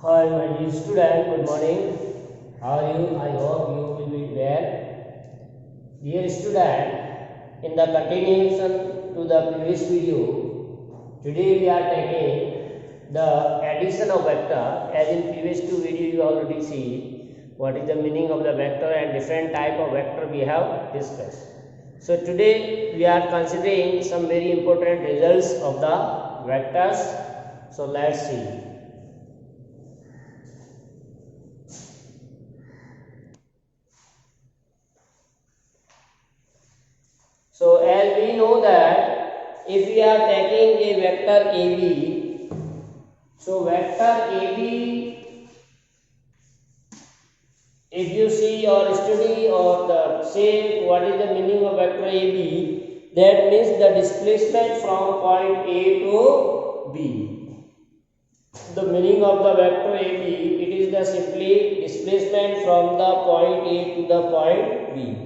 Hi, my dear student. Good morning. How are you? I hope you will be well. Dear student, in the continuation to the previous video, today we are taking the addition of vector. As in previous two video, you already see what is the meaning of the vector and different type of vector we have discussed. So today we are considering some very important results of the vectors. So let's see. So as we know that if we are taking a vector AB, so vector AB, if you see or study or say what is the meaning of vector AB, that means the displacement from point A to B. The meaning of the vector AB, it is the simply displacement from the point A to the point B.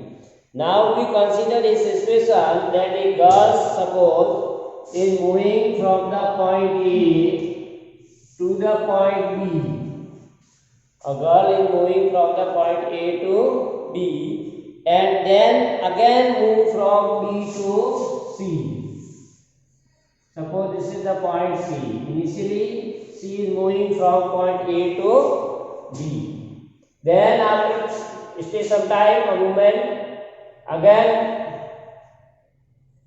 Now we consider a situation that a girl suppose is moving from the point A to the point B. A girl is moving from the point A to B and then again move from B to C. Suppose this is the point C. Initially she is moving from point A to B. Then after stay some time, a movement again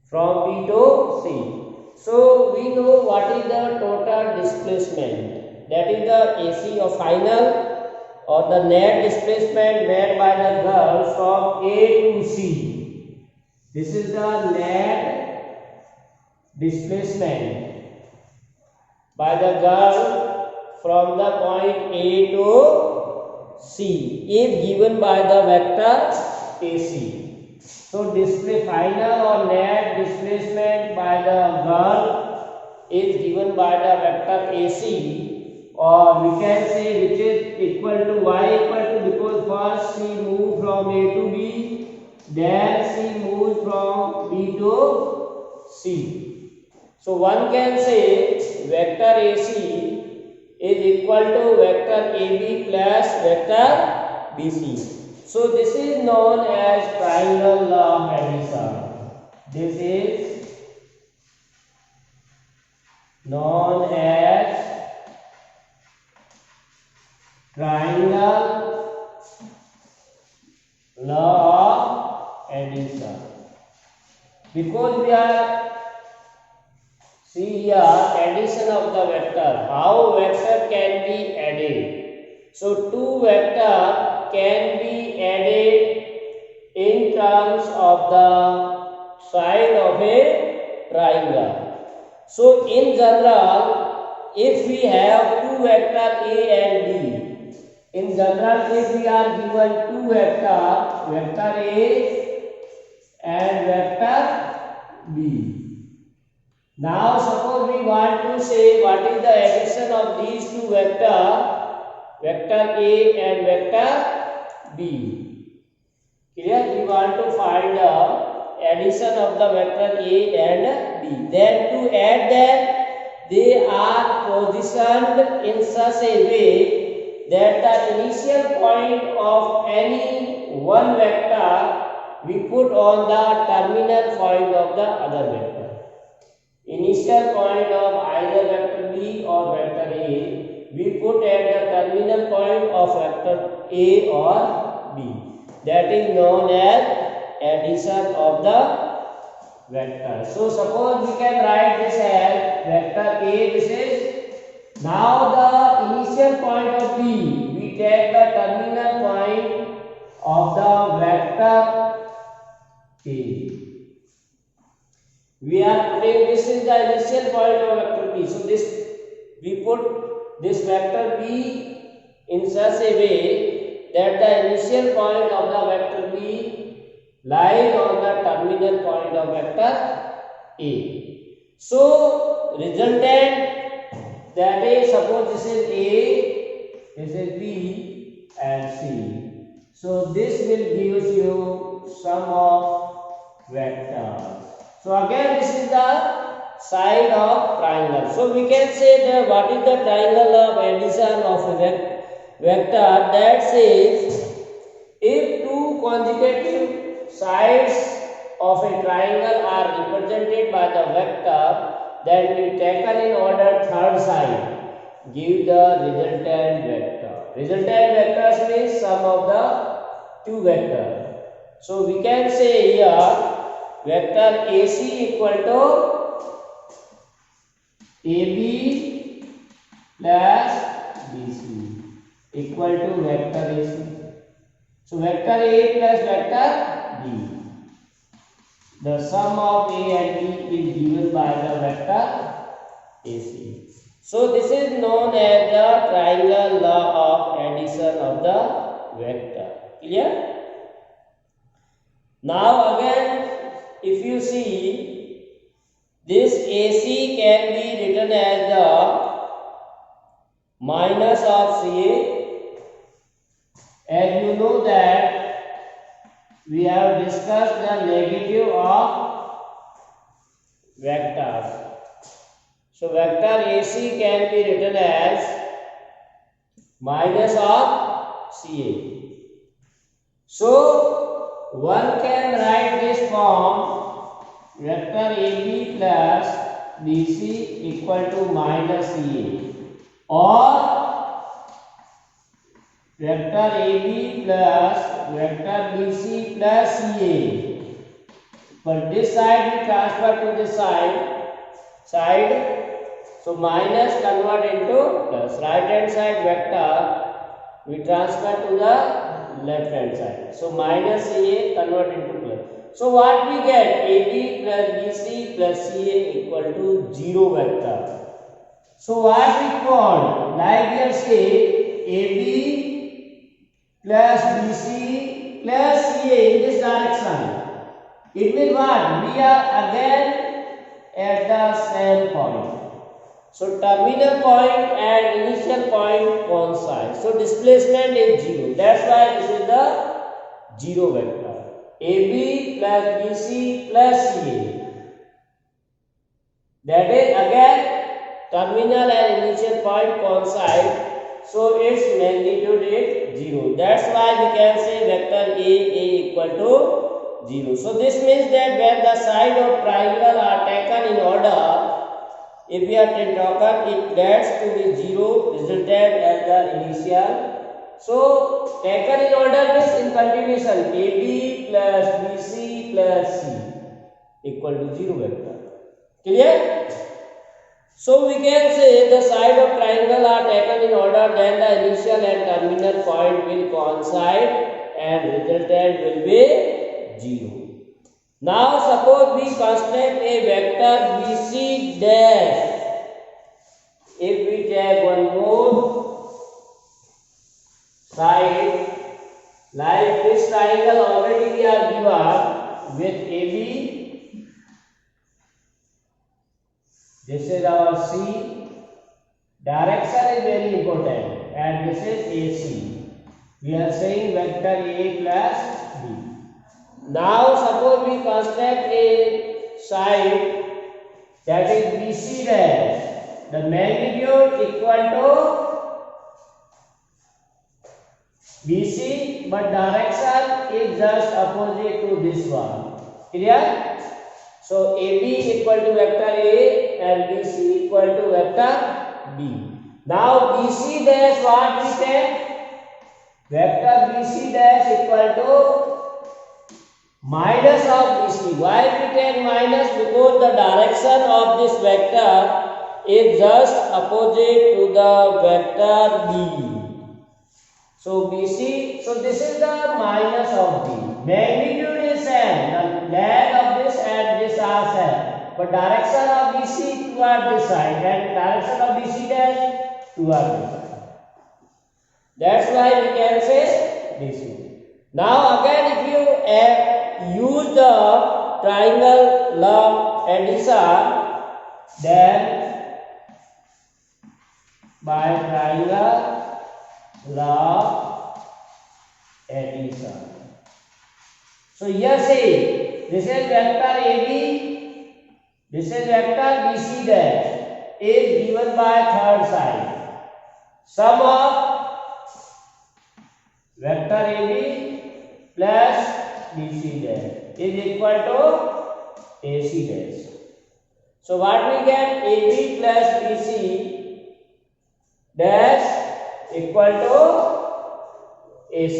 from B to C. So we know what is the total displacement, that is the AC or final or the net displacement made by the girl from A to C. This is the net displacement by the girl from the point A to C if given by the vector AC. So final or net displacement by the girl is given by the vector AC, or we can say which is equal to y equal to, because first she moved from A to B, then she moves from B to C. So one can say vector AC is equal to vector AB plus vector BC. So this is known as triangle law of addition. This is known as triangle law of addition. Because we are see here addition of the vector, how vector can be added. So two vector can be added in terms of the side of a triangle. So in general, if we have two vector A and B, in general if we are given two vector, vector A and vector B. Now suppose we want to say what is the addition of these two vector, vector A and vector B. Clear? We want to find the addition of the vector A and B. Then to add them, they are positioned in such a way that the initial point of any one vector we put on the terminal point of the other vector. Initial point of either vector B or vector A we put at the terminal point of vector A or B. That is known as addition of the vector. So suppose we can write this as vector A. This is now the initial point of B. We take the terminal point of the vector A. We are putting this is the initial point of vector B. So this we put this vector B in such a way that the initial point of the vector B lies on the terminal point of vector A. So resultant, that is, suppose this is A, this is B and C. So this will give you sum of vectors. So again this is the side of triangle. So we can say that what is the triangle of addition of a vector? That says if two consecutive sides of a triangle are represented by the vector, then we taken in order third side give the resultant vector. Resultant vectors means sum of the two vectors. So we can say here vector AC equal to AB plus BC equal to vector AC. So vector A plus vector B. The sum of A and B is given by the vector AC. So this is known as the triangle law of addition of the vector. Clear? Now again, if you see, this AC can be written as the minus of CA. As you know that we have discussed the negative of vectors. So vector AC can be written as minus of CA. So one can write this form vector AB plus BC equal to minus CA, or vector AB plus vector BC plus CA. But this side we transfer to this side. So minus convert into plus. Right hand side vector we transfer to the left hand side. So minus CA convert into plus. So what we get? AB plus BC plus CA equal to 0 vector. So what we call, like here say AB plus BC plus CA in this direction. It means what? We are again at the same point. So terminal point and initial point coincide. So displacement is 0. That's why this is the 0 vector. AB plus BC plus CA. That is again terminal and initial point coincide. So its magnitude is 0. That's why we can say vector A equal to 0. So this means that when the side of triangle are taken in order, if we are taken, it gets to be 0 resultant as the initial. So taken in order means in continuation AB plus BC plus C equal to 0 vector. Clear? So we can say the side of triangle are taken in order, then the initial and terminal point will coincide and resultant will be 0. Now suppose we construct a vector BC dash. If we take one more side, like this triangle already we are given with AB. This is our C. Direction is very important, and this is AC. We are saying vector A plus B. Now suppose we construct a side that is BC dash. The magnitude equal to BC, but direction is just opposite to this one. Clear? So AB equal to vector A and BC equal to vector B. Now BC dash what we take? Vector BC dash equal to minus of BC. Why we take minus? Because the direction of this vector is just opposite to the vector B. So BC, so this is the minus of B. Magnitude is same. The leg of this and this are same. But direction of BC toward this side and direction of BC dash toward this side. That's why we can say BC. Now again if you use the triangle law addition, then by triangle law addition. So here say this is vector AB, This is vector BC dash is given by third side. Sum of vector AB plus BC dash is equal to AC dash. So what we get? AB plus BC dash equal to AC.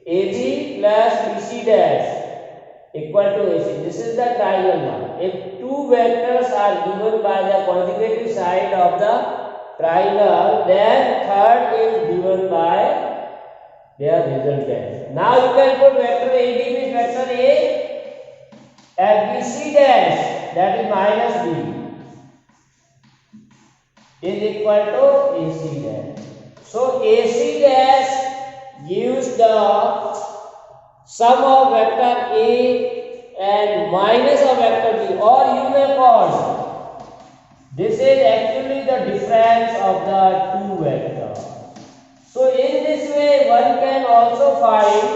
AB plus BC dash equal to AC. This is the triangle now. If two vectors are given by the conjugative side of the triangle, then third is given by their resultant. Now you can put vector AB with vector A at BC dash, that is minus B, is equal to AC dash. So AC dash gives the sum of vector A and minus of vector B, or you may call this is actually the difference of the two vectors. So in this way one can also find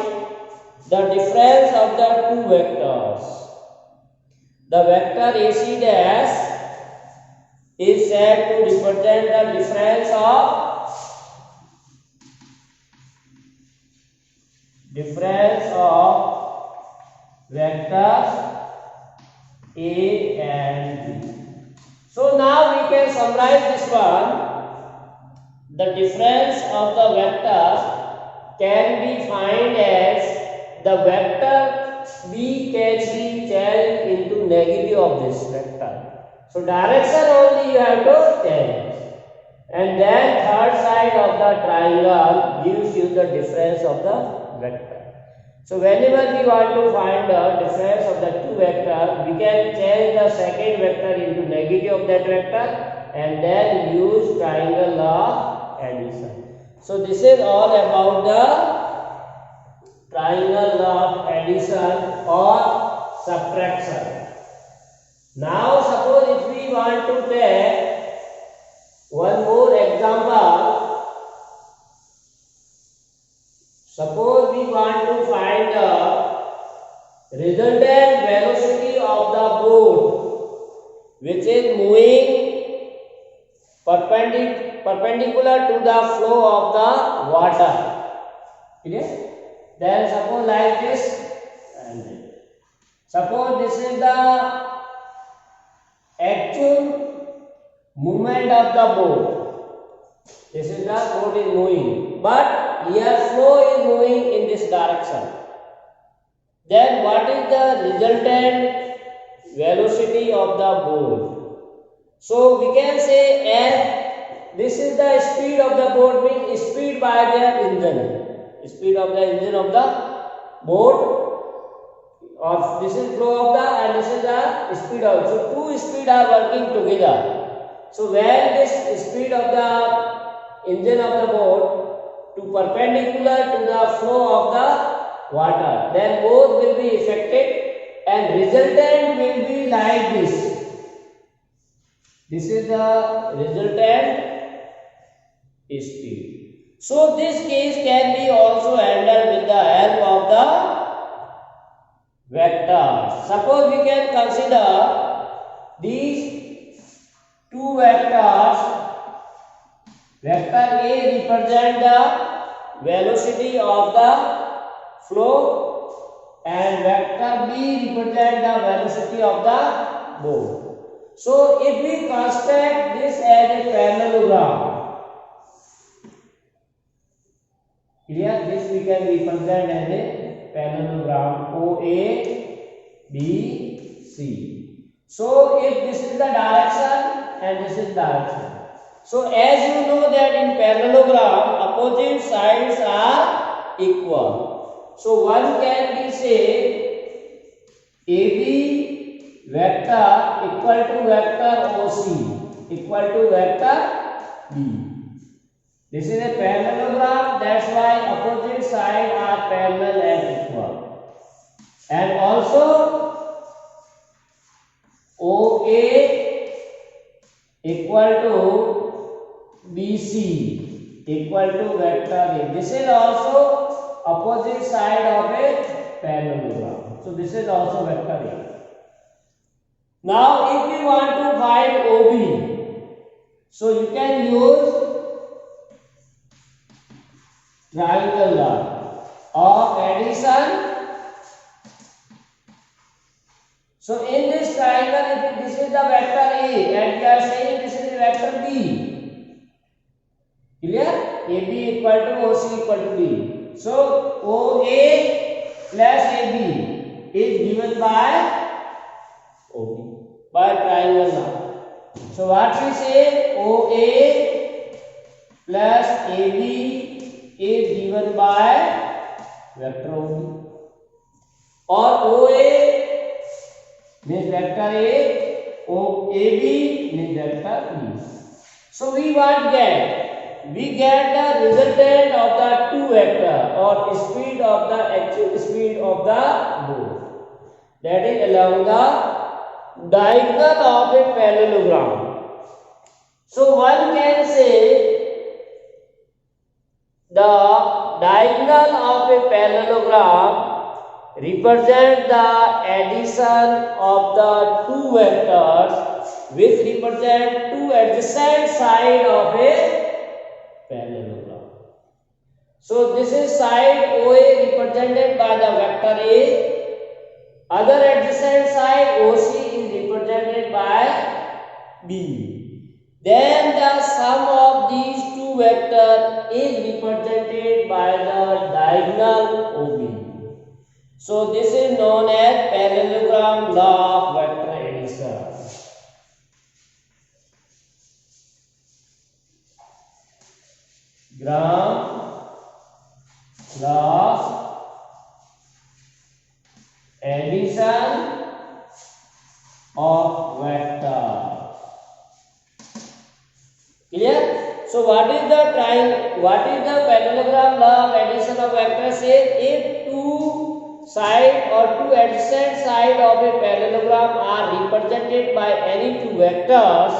the difference of the two vectors. The vector AC dash is said to represent the difference of vectors A and B. So now we can summarize this one. The difference of the vectors can be found as the vector B can be changed into negative of this vector. So direction only you have to change. And then third side of the triangle gives you the difference of the vector. So whenever we want to find the difference of the two vectors, we can change the second vector into negative of that vector and then use triangle law addition. So this is all about the triangle law of addition or subtraction. Now suppose if we want to take one more example. Suppose we want to find the resultant velocity of the boat which is moving perpendicular to the flow of the water. Clear? Then suppose like this, and suppose this is the actual movement of the boat. This is the boat is moving, but here flow is moving in this direction. Then what is the resultant velocity of the boat? So we can say as this is the speed of the boat, means speed by the engine. Speed of the engine of the boat, or this is flow of the and this is the speed of. So two speed are working together. So when this speed of the engine of the boat to perpendicular to the flow of the water, then both will be affected and resultant will be like this. This is the resultant speed. So this case can be also handled with the help of the vectors. Suppose we can consider these two vectors. Vector A represent the velocity of the flow and vector B represent the velocity of the boat. So if we construct this as a parallelogram, here this we can represent as a parallelogram OABC. So if this is the direction and this is direction. So as you know that in parallelogram opposite sides are equal. So one can be say AB vector equal to vector OC equal to vector B. This is a parallelogram, that's why opposite sides are parallel and equal. And also OA equal to BC equal to vector A. This is also opposite side of a parallelogram. So this is also vector A. Now if we OB. So you can use triangle law of addition. So in this triangle, if this is the vector A and we are saying this is the vector B, clear? AB equal to OC equal to B. So OA plus AB is given by OB by triangle law. So what we say, OA plus AB is given by vector OB, or OA means vector A, AB means vector B. So we get the resultant of the two vector or speed of the actual speed of the both, that is along the diagonal of a parallelogram. So one can say the diagonal of a parallelogram represent the addition of the two vectors which represent two adjacent side of a parallelogram. So this is side OA represented by the vector A, other adjacent side OC is represented by B. Then the sum of these two vectors is represented by the diagonal OB. So this is known as parallelogram law of vector addition. Gram law addition of vector. Clear? So what is the parallelogram law of addition of vector? Says if two side or two adjacent side of a parallelogram are represented by any two vectors,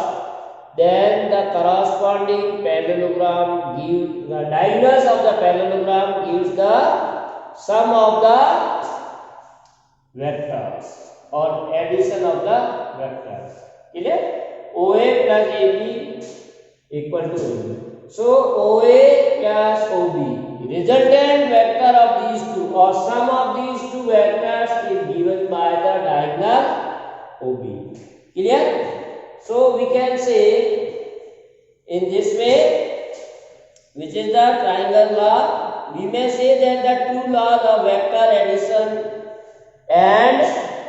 then the corresponding parallelogram gives the diagonals of the parallelogram gives the sum of the vectors or addition of the vectors. Clear? OA plus AB equal to OB. So OA plus OB, resultant vector of these two or sum of these two vectors is given by the diagonal OB. Clear? So we can say in this way, which is the triangle law, we may say that the two laws of vector addition and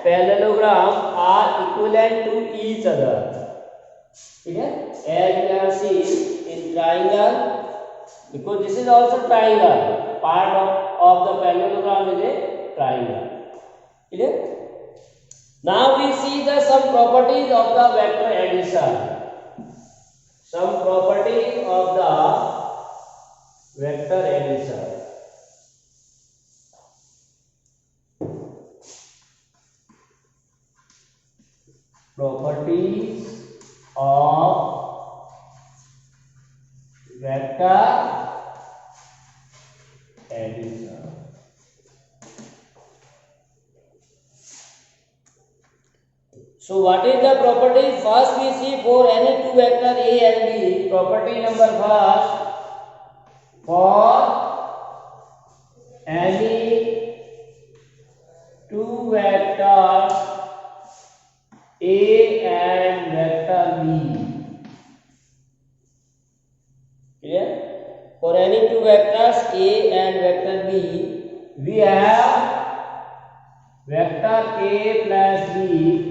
parallelogram are equivalent to each other. Clear? As we have seen in triangle, because this is also triangle, part of the parallelogram is a triangle. Clear? Now we see some properties of the vector addition. Some properties of the vector addition. Properties of vector addition. So what is the property? First we see for any two vector A and B, property number first, for any two vectors A and vector B. Clear? For any two vectors A and vector B, we have vector A plus B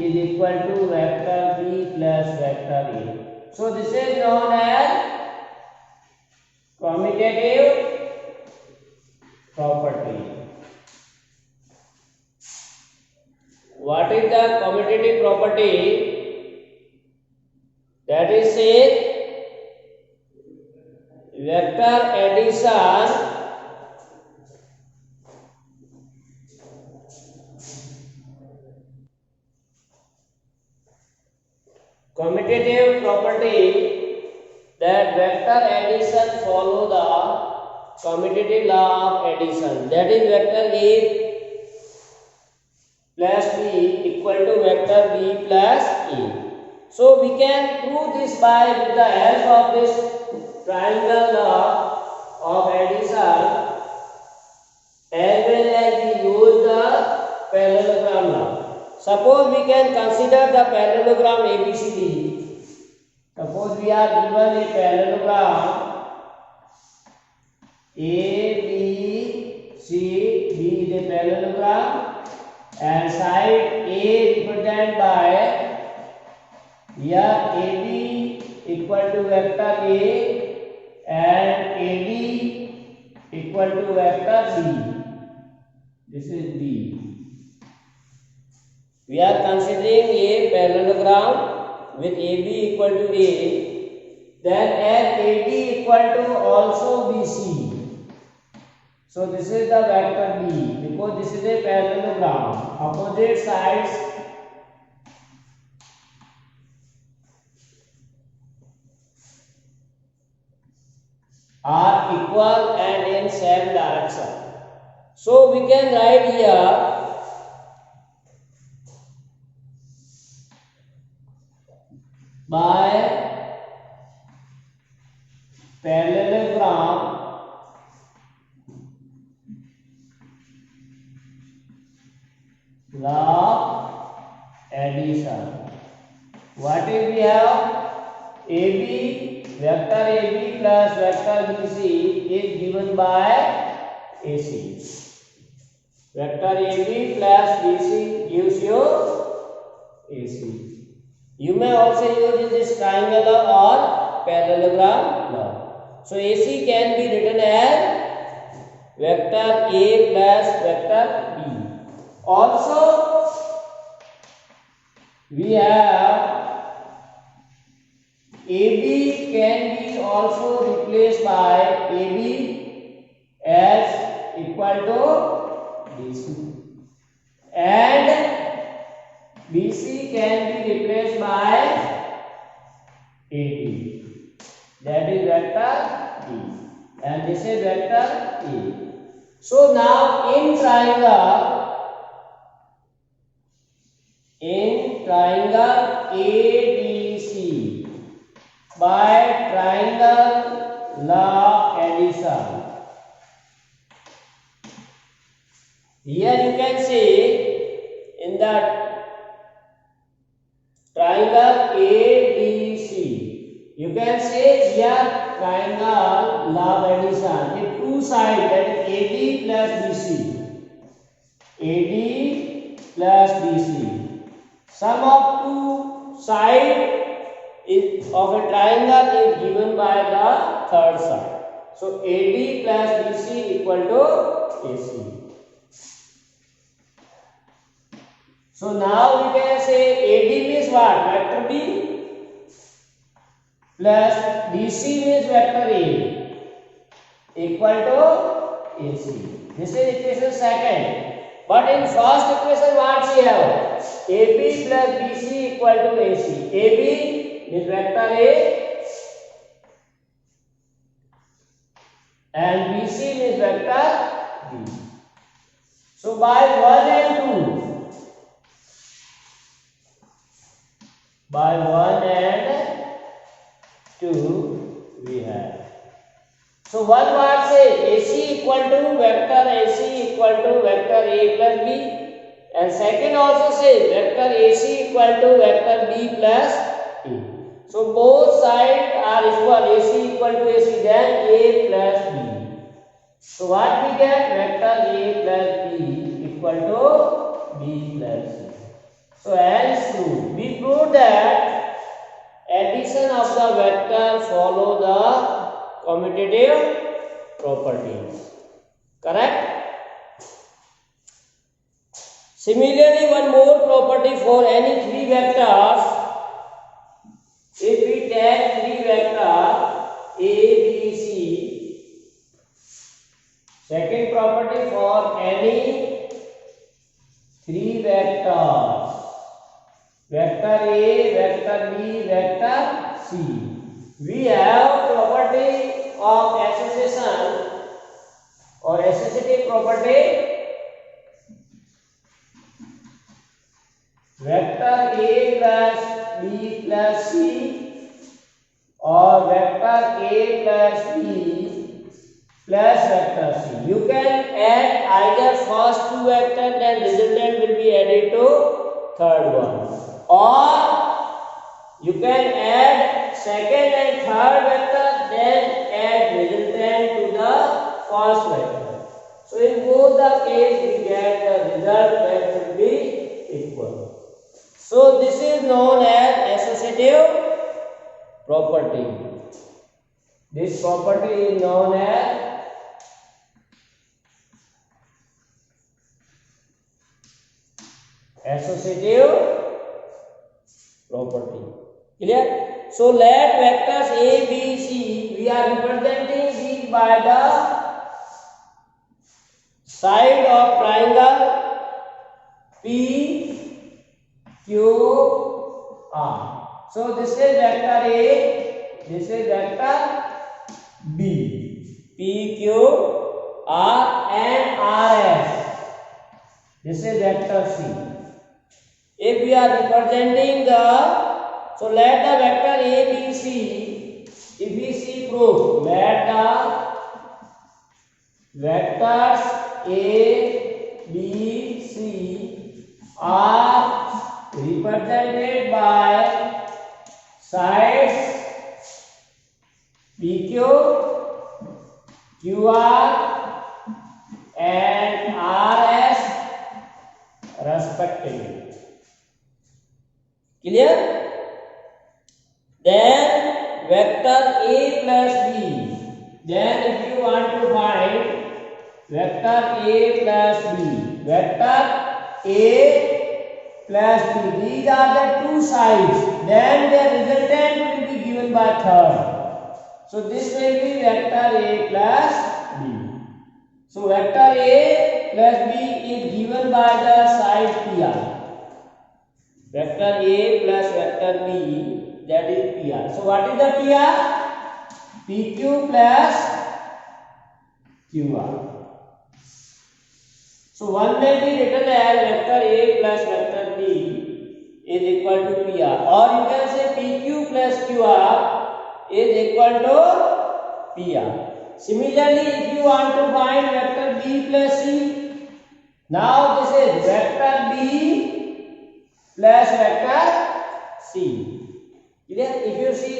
is equal to vector B plus vector A. So this is known as commutative property. What is the commutative property? That is said vector addition commutative property that vector addition follow the commutative law of addition, that is vector A plus B equal to vector B plus A. So we can prove this by with the help of this triangle law of addition, as well as we use the parallelogram law. Suppose we can consider the parallelogram ABCD. Suppose we are given a parallelogram ABCD is a parallelogram, and side A represented by here AB equal to vector A and AD equal to vector B. This is B. We are considering a parallelogram with AB equal to A, then as AD equal to also BC. So this is the vector B, because this is a parallelogram. Opposite sides are equal and in same direction. So we can write here by parallelogram law addition. What is we have? AB, vector AB plus vector BC is given by AC. Vector AB plus BC gives you AC. You may also use this triangle or parallelogram law. So AC can be written as vector A plus vector B. Also we have AB can be also replaced by AB as equal to BC, and BC can be replaced by AD. That is vector B, and this is vector A. So now in triangle ADC, by triangle law addition, here you can see in the triangle ADC, you can say here triangle law addition, the two sides, that is AD plus BC, AD plus BC, sum of two sides of a triangle is given by the third side. So AD plus BC equal to AC. So now we can say AD means what? Vector B plus BC means vector A equal to AC. This is equation second. But in first equation what we have? AB plus BC equal to AC. AB is vector A and BC is vector B. So by 1 and 2 we have. So one word says AC equal to vector AC equal to vector A plus B, and second also says vector AC equal to vector B plus A. So both sides are equal, AC equal to AC, then A plus B. So what we get? Vector A plus B equal to B plus C. So hence we prove that addition of the vector follow the commutative properties. Correct? Similarly, one more property for any three vectors. If we take three vectors A, B, C, second property for any three vectors, vector A, vector B, vector C, we have property of association or associative property. vector A plus B plus C or vector A plus B plus vector C. You can add either first two vectors, then resultant will be added to third one, or you can add second and third vector, then add resultant to the first vector. So in both the case we get the result that should be equal. So this is known as associative property. This property is known as associative property. Clear? So let vectors A, B, C, we are representing these by the side of triangle P, Q, R. So this is vector A, this is vector B, P, Q, R and RS. This is vector C. If we are representing the, so let the vector A, B, C, if we see proof, let the vectors A, B, C are represented by sides PQ, QR and RS respectively. Clear? Then vector A plus B. Then if you want to find vector A plus B, vector A plus B, these are the two sides. Then the resultant will be given by third. So this will be vector A plus B. So vector A plus B is given by the side PR. Vector A plus vector B, that is PR. So what is the PR? PQ plus QR. So one may be written as vector A plus vector B is equal to PR, or you can say PQ plus QR is equal to PR. Similarly, if you want to find vector B plus C, now this is vector B plus vector C. If you see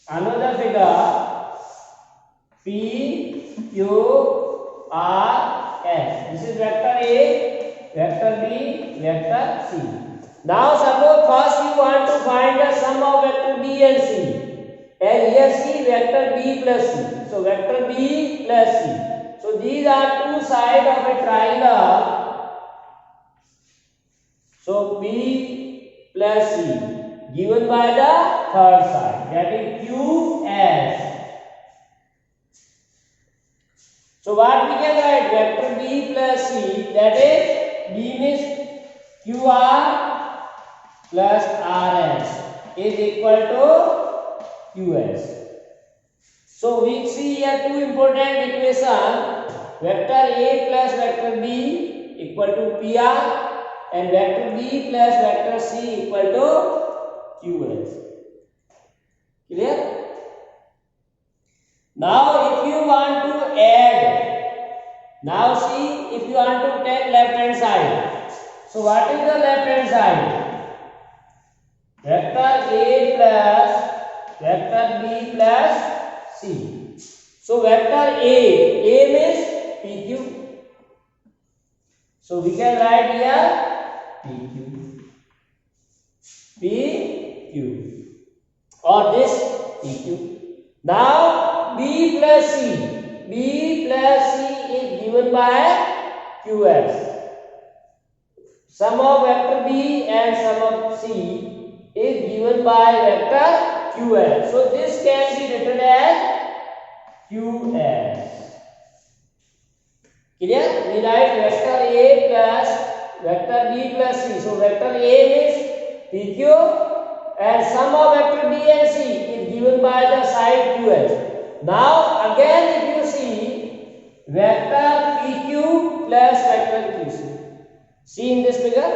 another figure, P, Q, R, S. This is vector A, vector B, vector C. Now suppose first you want to find the sum of vector B and C. And here see vector B plus C. So vector B plus C. So these are two sides of a triangle. So P plus C given by the third side, that is QS. So what we can write? Vector B plus C, that is B means QR plus RS is equal to QS. So we see here two important equations. Vector A plus vector B equal to PR. And vector B plus vector C equal to QS. Clear? Now if you want to add, now see if you want to take left hand side. So what is the left hand side? Vector A plus vector B plus C. So vector A means PQ. So we can write here PQ or this PQ. Now B plus C is given by QS. Sum of vector B and sum of C is given by vector QS. So this can be written as QS. Clear? We write vector A plus vector B plus C. So vector A is PQ and sum of vector B and C is given by the side QS. Now again if you see vector PQ plus vector QC. See in this figure.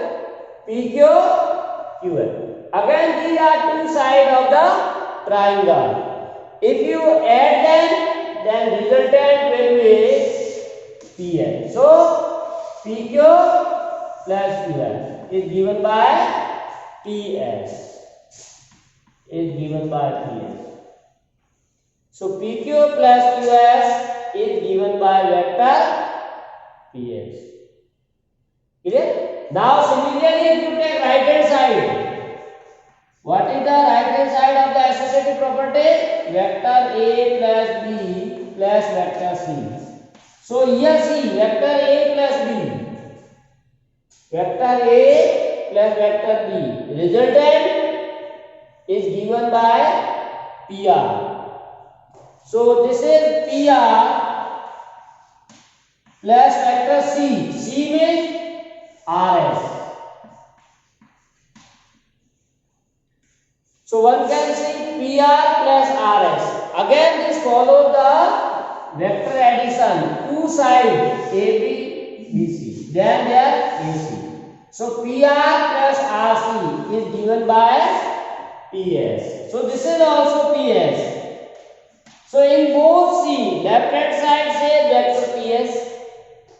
PQ, QL. Again, these are two sides of the triangle. If you add them, then resultant will be PL. So, PQ plus QL is given by PS. Is given by PS. So, PQ plus QS is given by vector PS. Clear? Now, similarly, if you take right hand side, what is the right hand side of the associative property? Vector A plus B plus vector C. So here see vector A plus B. Vector A plus vector B. Resultant is given by PR. So this is PR plus vector C. C means RS. So one can see PR plus RS. Again this follows the vector addition. Two sides AB, BC. Then their AC. So PR plus RC is given by PS. So this is also PS. So in both C, left hand side says vector PS,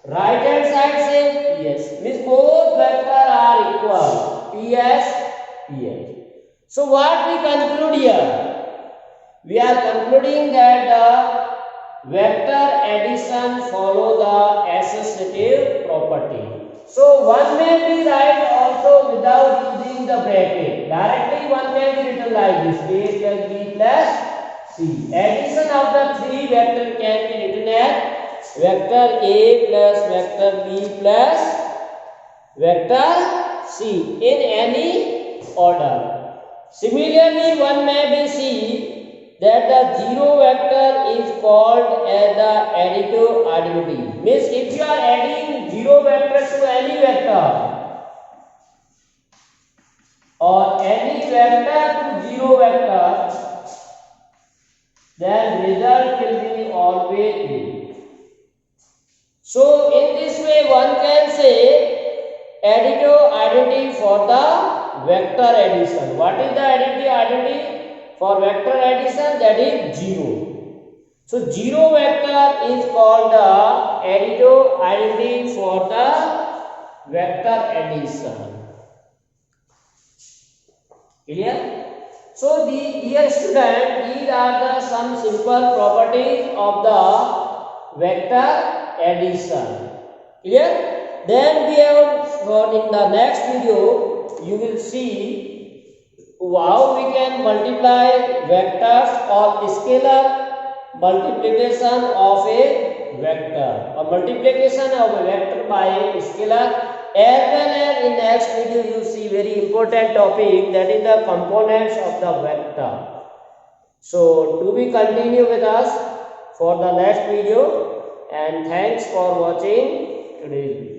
right hand side says PS. Means both vectors are equal. PS, PS. So what we conclude here? We are concluding that the vector addition follow the associative property. So one may be write also without using the bracket. Directly one can be written like this: A plus B plus C. Addition of the three vectors can be written as vector A plus vector B plus vector C in any order. Similarly, one may be see that the zero vector is called as the additive identity. Means if you are adding zero vector to any vector or any vector to zero vector, then result will be always A. So in this way one can say additive identity for the vector addition. What is the additive identity for vector addition? That is 0. So 0 vector is called the additive identity for the vector addition. Clear? So here student, these are the some simple properties of the vector addition. Clear? Then we have in the next video you will see how we can multiply vectors or scalar multiplication of a vector or multiplication of a vector by a scalar, as well as in next video you see very important topic, that is the components of the vector. So do we continue with us for the next video, and thanks for watching today's video.